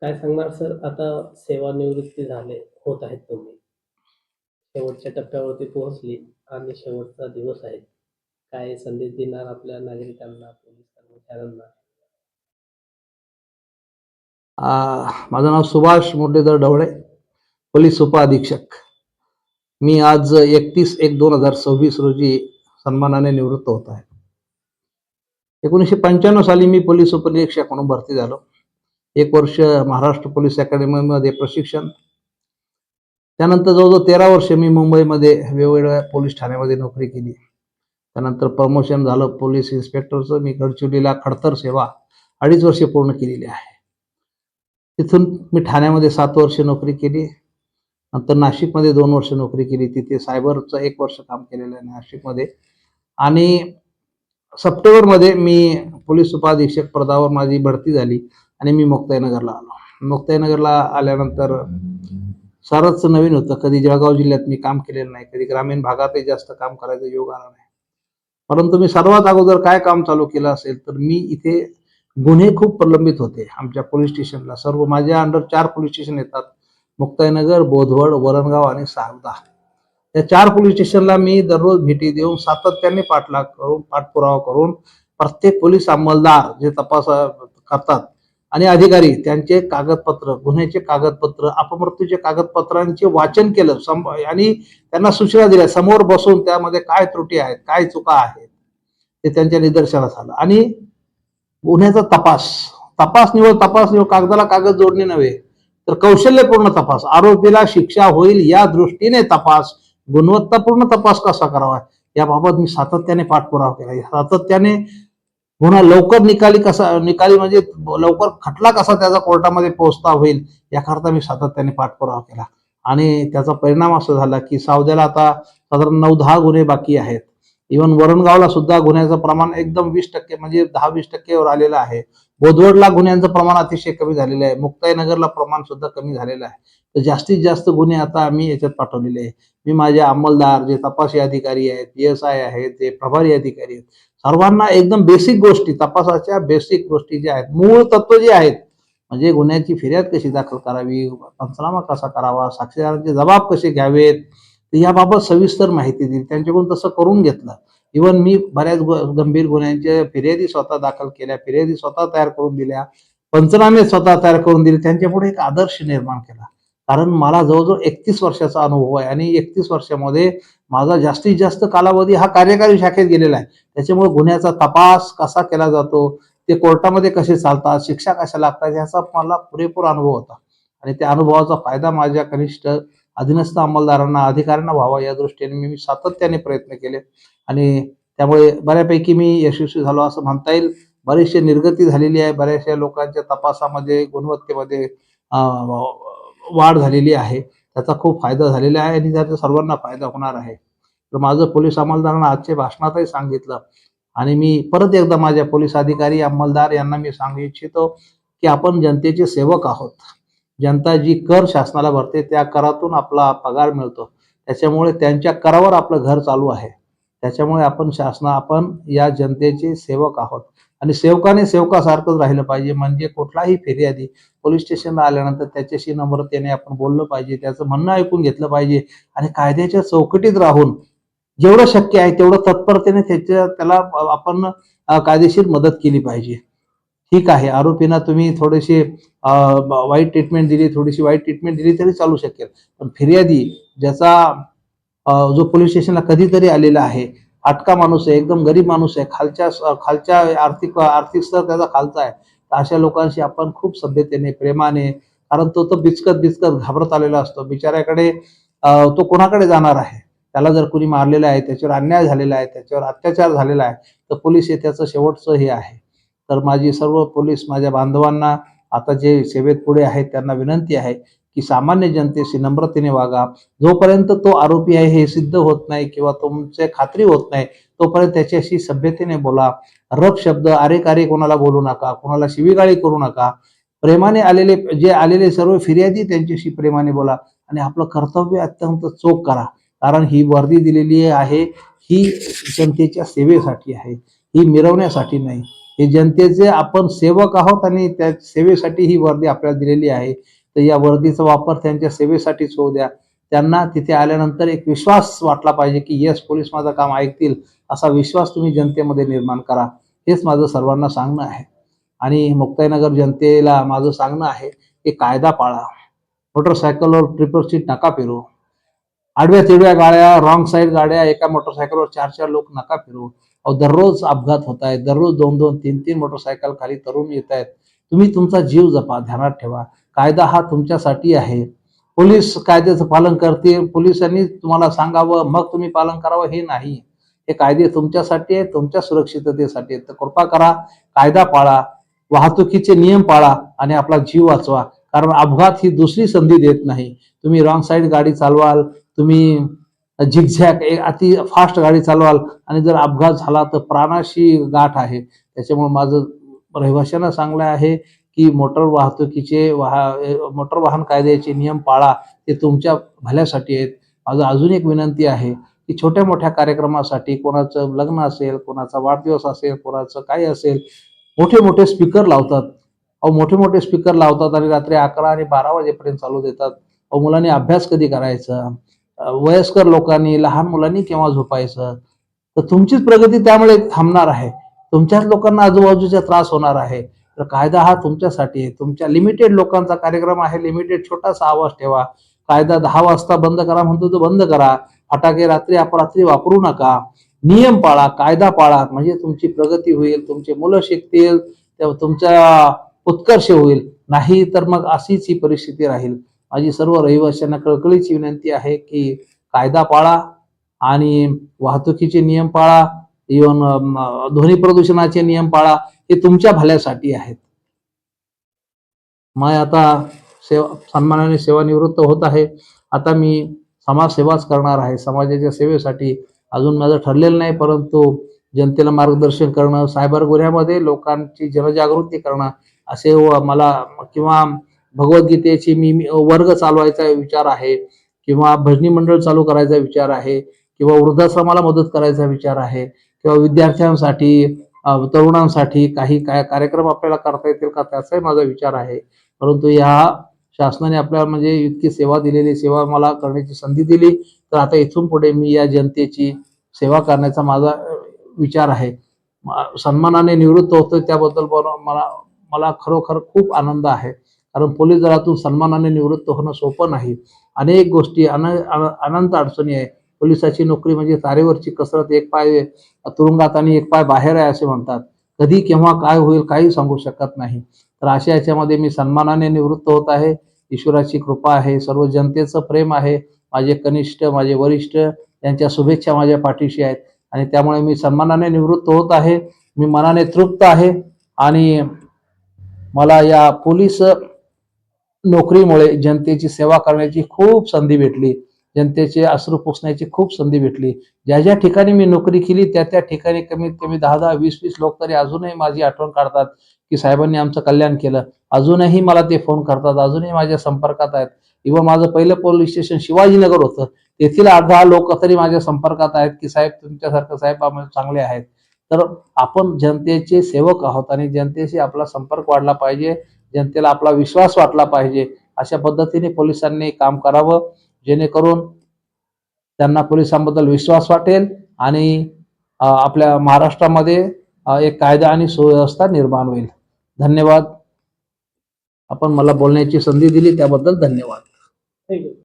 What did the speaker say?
काय सांगणार सर? आता सेवानिवृत्ती होत आहेत तुम्ही. शेवटच्या टप्प्यावरती पोहोचली आणि शेवटचा दिवस आहे. काय संदेश देणार आपल्या नागरिकांना, पोलीस कर्मचाऱ्यांना? माझं नाव सुभाष मुरलीधर ढवळे, पोलीस उपअधीक्षक. मी आज 31/1/2026 रोजी सन्मानाने निवृत्त होत आहे. 1995 साली मी पोलीस उपनिरीक्षक म्हणून भरती झालो. 1 वर्ष महाराष्ट्र पोलीस अकॅडमीमध्ये प्रशिक्षण. त्यानंतर जवळजवळ 13 वर्ष मी मुंबईमध्ये वेगवेगळ्या पोलीस ठाण्यामध्ये नोकरी केली. त्यानंतर प्रमोशन झालं पोलीस इन्स्पेक्टरचं. मी गडचिरोलीला खडतर सेवा 2.5 वर्ष पूर्ण केलेली आहे. तिथून मी ठाण्यामध्ये 7 वर्ष नोकरी केली. नंतर नाशिकमध्ये 2 वर्ष नोकरी केली. तिथे सायबरचं 1 वर्ष काम केलेलं आहे नाशिकमध्ये. आणि सप्टेंबरमध्ये मी पोलीस उपअधीक्षक पदावर माझी बढती झाली आणि मी मुक्ताईनगरला आलो. मुक्ताईनगरला आल्यानंतर सारच नवीन होतं. कधी जळगाव जिल्ह्यात मी काम केलेलं नाही, कधी ग्रामीण भागातही जास्त काम करायचा योग आला नाही. परंतु मी सर्वात अगोदर काय काम चालू केलं असेल तर मी इथे गुन्हे खूप प्रलंबित होते आमच्या पोलीस स्टेशनला. सर्व माझ्या अंडर 4 पोलीस स्टेशन येतात: मुक्ताईनगर, बोधवड, वरणगाव आणि सावदा. या 4 पोलीस स्टेशनला मी दररोज भेटी देऊन सातत्याने पाठपुरावा करून प्रत्येक पोलीस अंमलदार जे तपास करतात आणि अधिकारी त्यांचे कागदपत्र, गुन्ह्याचे कागदपत्र, अपमृत्यूचे कागदपत्रांचे वाचन केलं आणि त्यांना सूचना दिल्या समोर बसून. त्यामध्ये काय त्रुटी आहेत, काय चुका आहेत ते त्यांच्या निदर्शनास आलं. आणि गुन्ह्याचा तपास निवड कागदाला कागद जोडणे नव्हे तर कौशल्यपूर्ण तपास, आरोपीला शिक्षा होईल या दृष्टीने तपास, गुणवत्तापूर्ण तपास कसा करावा याबाबत मी सातत्याने पाठपुरावा केला. सातत्याने गुन्हा लवकर निकाली म्हणजे लवकर खटला कसा त्याचा कोर्टामध्ये पोहोचता होईल याकरता मी सातत्याने पाठपुरावा केला. आणि त्याचा परिणाम असा झाला की सावद्याला आता साधारण 9-10 गुन्हे बाकी आहेत. इव्हन वरणगावला सुद्धा गुन्ह्याचं प्रमाण एकदम 20% म्हणजे 10-20% वर आलेलं आहे. बोधवडला गुन्ह्यांचं प्रमाण अतिशय कमी झालेलं आहे. मुक्ताईनगरला प्रमाण सुद्धा कमी झालेलं आहे. तर जास्तीत जास्त गुन्हे आता आम्ही याच्यात पाठवलेले आहे. मी माझे अंमलदार, जे तपासी अधिकारी आहेत, PSI आहेत, जे प्रभारी अधिकारी आहेत, सर्वांना एकदम बेसिक गोष्टी, तपासाच्या बेसिक गोष्टी ज्या आहेत, मूळ तत्व जे आहेत, म्हणजे गुन्ह्याची फिर्याद कशी दाखल करावी, पंचनामा कसा करावा, साक्षीदारांचे जबाब कसे घ्यावेत, याबाबत सविस्तर माहिती दिली. त्यांच्याकडून तसं करून घेतलं. इव्हन मी बऱ्याच गंभीर गुन्ह्यांच्या फिर्यादी स्वतः दाखल केल्या, फिर्यादी स्वतः तयार करून दिल्या, पंचनामे स्वतः तयार करून दिले. त्यांच्यापुढे एक आदर्श निर्माण केला. कारण मला जवळजवळ 31 वर्षाचा अनुभव आहे आणि 31 वर्षामध्ये माझा जास्तीत जास्त कालावधी हा कार्यकारी शाखेत गेलेला आहे. त्याच्यामुळे गुन्ह्याचा तपास कसा केला जातो, ते कोर्टामध्ये कसे चालतात, शिक्षा कशा लागतात याचा मला पुरेपूर अनुभव होता. आणि त्या अनुभवाचा फायदा माझ्या कनिष्ठ अधीनस्थ अंमलदारांना, अधिकाऱ्यांना व्हावा या दृष्टीने मी सातत्याने प्रयत्न केले. आणि त्यामुळे बऱ्यापैकी मी यशस्वी झालो असं म्हणता येईल. बरीचशी निर्गती झालेली आहे. बऱ्याचशा लोकांच्या तपासामध्ये, गुणवत्तेमध्ये वाढ झालेली आहे. त्याचा खूप फायदा झालेला आहे आणि त्याचा सर्वांना फायदा होणार आहे. तर माझं पोलीस अंमलदारांना आजच्या भाषणातही सांगितलं. आणि मी परत एकदा माझ्या पोलीस अधिकारी, अंमलदार यांना मी सांगू इच्छितो की आपण जनतेचे सेवक आहोत. जनता जी कर शासनाला भरते त्या करातून आपला पगार मिळतो. त्याच्यामुळे त्यांच्या करावर आपलं घर चालू आहे. त्याच्यामुळे आपण या जनतेचे सेवक आहोत आणि सेवकाने सेवकासारखंच राहिलं पाहिजे. म्हणजे कुठलाही फिर्यादी पोलीस स्टेशनला आल्यानंतर त्याच्याशी नम्रतेने आपण बोललं पाहिजे, त्याचं म्हणणं ऐकून घेतलं पाहिजे आणि कायद्याच्या चौकटीत राहून जेवढं शक्य आहे तेवढं तत्परतेने त्याला आपण कायदेशीर मदत केली पाहिजे. ठीक आहे, आरोपींना तुम्ही थोडीशी वाईट ट्रीटमेंट दिली तरी चालू शकेल. पण फिर्यादी ज्याचा जो पोलीस स्टेशनला कधीतरी आलेला आहे, फाटका माणूस आहे, एकदम गरीब माणूस आहे, खालच्या आर्थिक स्तर त्याचा खालचा आहे, तर अशा लोकांशी आपण खूप सभ्यतेने, प्रेमाने, कारण तो बिचकत घाबरत आलेला असतो. बिचाऱ्याकडे तो कोणाकडे जाणार आहे? त्याला जर कोणी मारलेलं आहे, त्याच्यावर अन्याय झालेला आहे, त्याच्यावर अत्याचार झालेला आहे, तर पोलीस हे त्याचं शेवटचं हे आहे. तर माझी सर्व पोलीस माझ्या बांधवांना, आता जे सेवेत पुढे आहेत, त्यांना विनंती आहे की सामान्य जनतेशी नम्रतेने वागा. जोपर्यंत तो आरोपी आहे हे सिद्ध होत नाही किंवा तुमचे खात्री होत नाही, तोपर्यंत त्याच्याशी सभ्यतेने बोला. रफ शब्द, अरे कारे कोणाला बोलू नका, कोणाला शिवीगाळी करू नका. प्रेमाने आलेले सर्व फिर्यादी त्यांच्याशी प्रेमाने बोला आणि आपलं कर्तव्य अत्यंत चोख करा. कारण ही वर्दी दिलेली आहे, ही जनतेच्या सेवेसाठी आहे, ही मिरवण्यासाठी नाही. हे जनतेचे आपण सेवक आहोत आणि त्या सेवेसाठी ही वर्दी आपल्याला दिलेली आहे. तर या वर्दीचा वापर त्यांच्या सेवेसाठीच होऊ द्या. त्यांना तिथे आल्यानंतर एक विश्वास वाटला पाहिजे की येस, पोलीस माझं काम ऐकतील, असा विश्वास तुम्ही जनतेमध्ये निर्माण करा. हेच माझं सर्वांना सांगणं आहे. आणि मुक्ताईनगर जनतेला माझं सांगणं आहे की कायदा पाळा. मोटरसायकलवर ट्रिपल सीट नका फिरू. आडव्या तिडव्या गाड्या, रॉंग साईड गाड्या, एका मोटरसायकलवर 4-4 लोक नका फिरू. अहो, दररोज अपघात होत आहेत. दररोज 2-2, 3-3 मोटरसायकल खाली तरुण येत आहेत. तुम्ही तुमचा जीव जपा, ध्यानात ठेवा. कायदा हा तुमच्यासाठी आहे. पोलीस कायद्याचं पालन करतील, पोलिसांनी तुम्हाला सांगावं मग तुम्ही पालन करावं हे नाही. हे कायदे तुमच्यासाठी आहेत, तुमच्या सुरक्षिततेसाठी आहेत. तर कृपा करा, कायदा पाळा, वाहतुकीचे नियम पाळा आणि आपला जीव वाचवा. कारण अपघात ही दुसरी संधी देत नाही. तुम्ही रॉंग साईड गाडी चालवाल, तुम्ही झिगझॅग अति फास्ट गाडी चालवाल आणि जर अपघात झाला तर प्राणाशी गाठ आहे. त्याच्यामुळे माझं रहिवाशांना सांगणं आहे की मोटर वाहन कायद्याचे नियम पाळा, ते तुमच्या भल्यासाठी आहेत. माझं अजून एक विनंती आहे की छोट्या मोठ्या कार्यक्रमासाठी, कोणाचं लग्न असेल, कोणाचा वाढदिवस असेल, कोणाचं काही असेल, मोठे मोठे स्पीकर लावतात. अहो, मोठे मोठे स्पीकर लावतात आणि रात्री 11 आणि 12 वाजेपर्यंत चालू देतात. अहो, मुलांनी अभ्यास कधी करायचा? वयस्कर लोकांनी, लहान मुलांनी केव्हा झोपायचं? तर तुमचीच प्रगती त्यामुळे थांबणार आहे. तुमच्याच लोकांना आजूबाजूचा त्रास होणार आहे. तर कायदा हा तुमच्यासाठी आहे. तुमच्या लिमिटेड लोकांचा कार्यक्रम आहे, लिमिटेड छोटासा आवाज ठेवा. कायदा 10 वाजता बंद करा म्हणतो तर बंद करा. फटाके रात्री अपरात्री वापरू नका. नियम पाळा, कायदा पाळा, म्हणजे तुमची प्रगती होईल, तुमची मुलं शिकतील, तेव्हा तुमचा उत्कर्ष होईल. नाही तर मग अशीच ही परिस्थिती राहील. माझी सर्व रहिवाशांना कळकळीची विनंती आहे की कायदा पाळा आणि वाहतुकीचे नियम पाळा, इव्हन ध्वनी प्रदूषणाचे नियम पाळा. हे तुमच्या भल्यासाठी आहेत. मग आता सन्मानाने सेवानिवृत्त होत आहे. आता मी समाजसेवाच करणार आहे. समाजाच्या सेवेसाठी अजून माझं ठरलेलं नाही, परंतु जनतेला मार्गदर्शन करणं, सायबर गुन्ह्यामध्ये लोकांची जनजागृती करणं, असे मला किंवा भगवद्गीतेची मी वर्ग चालवायचा विचार आहे किंवा भजनी मंडळ चालू करायचा विचार आहे किंवा वृद्धाश्रमाला मदत करायचा विचार आहे किंवा विद्यार्थ्यांसाठी, तरुणांसाठी काही काय कार्यक्रम आपल्याला करता येतील का, त्याचाही माझा विचार आहे. परंतु या शासनाने आपल्याला म्हणजे इतकी सेवा दिलेली, सेवा मला करण्याची संधी दिली, तर आता इथून पुढे मी या जनतेची सेवा करण्याचा माझा विचार आहे. सन्मानाने निवृत्त होतो त्याबद्दल मला मला खरोखर खूप आनंद आहे. कारण पोलीस दलातून सन्मानाने निवृत्त होणं सोपं नाही. अनेक गोष्टी, अनंत अडचणी आहे. पोलिसाची नोकरी म्हणजे तारेवरची कसरत. एक पाय तुरुंगात आणि एक पाय बाहेर आहे असे म्हणतात. कधी केव्हा काय होईल काही सांगू शकत नाही. तर अशा याच्यामध्ये मी सन्मानाने निवृत्त होत आहे. ईश्वराची कृपा आहे, सर्व जनतेचं प्रेम आहे. माझे कनिष्ठ, माझे वरिष्ठ यांच्या शुभेच्छा माझ्या पाठीशी आहेत आणि त्यामुळे मी सन्मानाने निवृत्त होत आहे. मी मनाने तृप्त आहे आणि मला या पोलीस नोकरीमुळे जनतेची सेवा करण्याची खूप संधी भेटली. जनतेचे अश्रू पुसण्याची खूप संधी भेटली. ज्या ज्या ठिकाणी मी नोकरी केली त्या त्या ठिकाणी कमीत कमी 10-10, 20-20 लोक तरी अजूनही माझी आठवण काढतात की साहेबांनी आमचं कल्याण केलं. अजूनही मला ते फोन करतात, अजूनही माझ्या संपर्कात आहेत. इव्हन माझं पहिलं पोलीस स्टेशन शिवाजीनगर होतं. तेथील 8-10 लोक तरी माझ्या संपर्कात आहेत की साहेब तुमच्यासारखं साहेब आम्हाला चांगले आहेत. तर आपण जनतेचे सेवक आहोत आणि जनतेशी आपला संपर्क वाढला पाहिजे. जनतेला आपला विश्वास वाटला पाहिजे. अशा पद्धतीने पोलिसांनी काम करावं, जेणेकरून त्यांना पोलिसांबद्दल विश्वास वाटेल आणि आपल्या महाराष्ट्रामध्ये एक कायदा आणि सुव्यवस्था निर्माण होईल. धन्यवाद. आपण मला बोलण्याची संधी दिली त्याबद्दल धन्यवाद. थँक्यू.